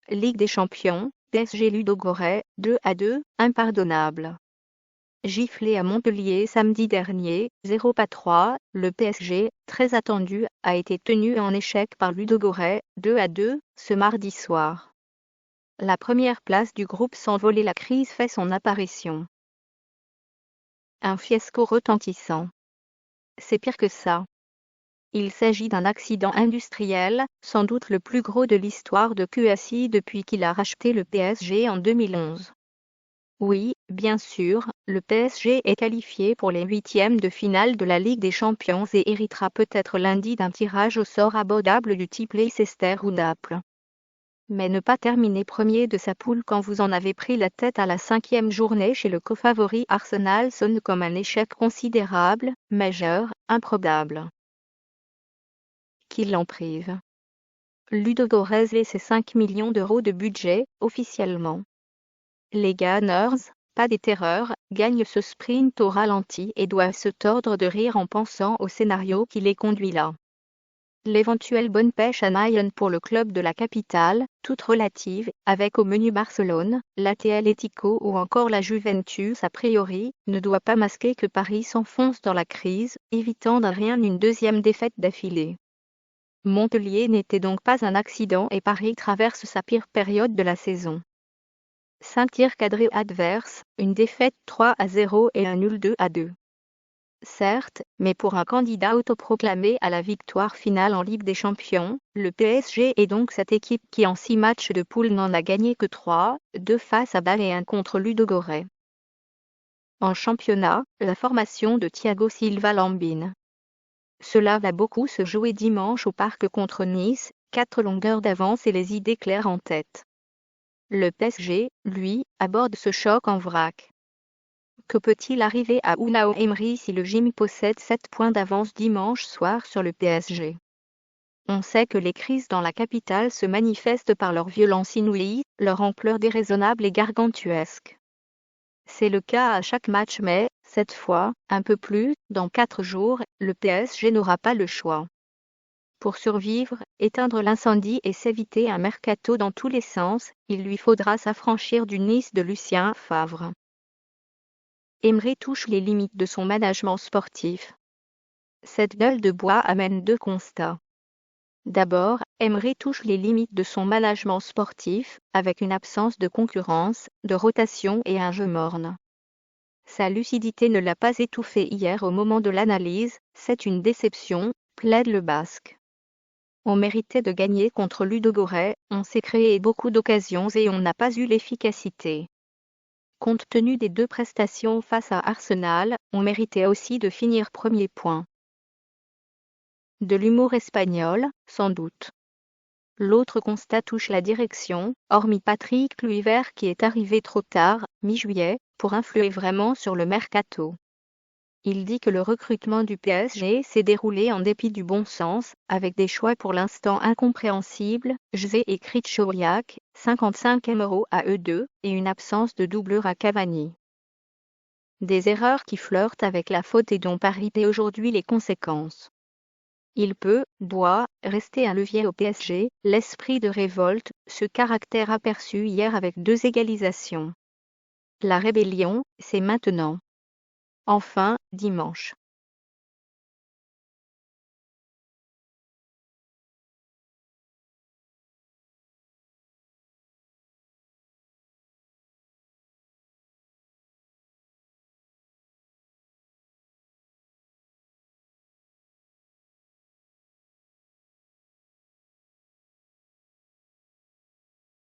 Ligue des Champions, PSG Ludogorets, 2-2, impardonnable. Giflé à Montpellier samedi dernier, 0-3, le PSG, très attendu, a été tenu en échec par Ludogorets, 2-2, ce mardi soir. La première place du groupe sans voler la crise fait son apparition. Un fiasco retentissant. C'est pire que ça. Il s'agit d'un accident industriel, sans doute le plus gros de l'histoire de QSI depuis qu'il a racheté le PSG en 2011. Oui, bien sûr, le PSG est qualifié pour les huitièmes de finale de la Ligue des Champions et héritera peut-être lundi d'un tirage au sort abordable du type Leicester ou Naples. Mais ne pas terminer premier de sa poule quand vous en avez pris la tête à la 5e journée chez le cofavori Arsenal sonne comme un échec considérable, majeur, improbable. Qui l'en prive. Ludogorets et ses 5 millions d'euros de budget, officiellement. Les Gunners, pas des terreurs, gagnent ce sprint au ralenti et doivent se tordre de rire en pensant au scénario qui les conduit là. L'éventuelle bonne pêche à Nyon pour le club de la capitale, toute relative, avec au menu Barcelone, l'Atlético ou encore la Juventus a priori, ne doit pas masquer que Paris s'enfonce dans la crise, évitant d'un rien une deuxième défaite d'affilée. Montpellier n'était donc pas un accident et Paris traverse sa pire période de la saison. 5 tirs cadrés adverses, une défaite 3-0 et un nul 2-2. Certes, mais pour un candidat autoproclamé à la victoire finale en Ligue des Champions, le PSG est donc cette équipe qui en 6 matchs de poule n'en a gagné que 3, 2 face à Bâle et 1 contre Ludogorets. En championnat, la formation de Thiago Silva l'embine. Cela va beaucoup se jouer dimanche au Parc contre Nice, 4 longueurs d'avance et les idées claires en tête. Le PSG, lui, aborde ce choc en vrac. Que peut-il arriver à Unai Emery si le gym possède 7 points d'avance dimanche soir sur le PSG? On sait que les crises dans la capitale se manifestent par leur violence inouïe, leur ampleur déraisonnable et gargantuesque. C'est le cas à chaque match mais, cette fois, un peu plus, dans 4 jours, le PSG n'aura pas le choix. Pour survivre, éteindre l'incendie et s'éviter un mercato dans tous les sens, il lui faudra s'affranchir du Nice de Lucien Favre. Emery touche les limites de son management sportif. Cette gueule de bois amène 2 constats. D'abord, Emery touche les limites de son management sportif, avec une absence de concurrence, de rotation et un jeu morne. Sa lucidité ne l'a pas étouffé hier au moment de l'analyse, c'est une déception, plaide le Basque. On méritait de gagner contre Ludogorets, on s'est créé beaucoup d'occasions et on n'a pas eu l'efficacité. Compte tenu des 2 prestations face à Arsenal, on méritait aussi de finir premier point. De l'humour espagnol, sans doute. L'autre constat touche la direction, hormis Patrick Kluivert qui est arrivé trop tard, mi-juillet, pour influer vraiment sur le mercato. Il dit que le recrutement du PSG s'est déroulé en dépit du bon sens, avec des choix pour l'instant incompréhensibles, José et Krychowiak, 55 € à eux deux, et une absence de doublure à Cavani. Des erreurs qui flirtent avec la faute et dont Paris paie aujourd'hui les conséquences. Il doit, rester un levier au PSG, l'esprit de révolte, ce caractère aperçu hier avec 2 égalisations. La rébellion, c'est maintenant. Enfin, dimanche.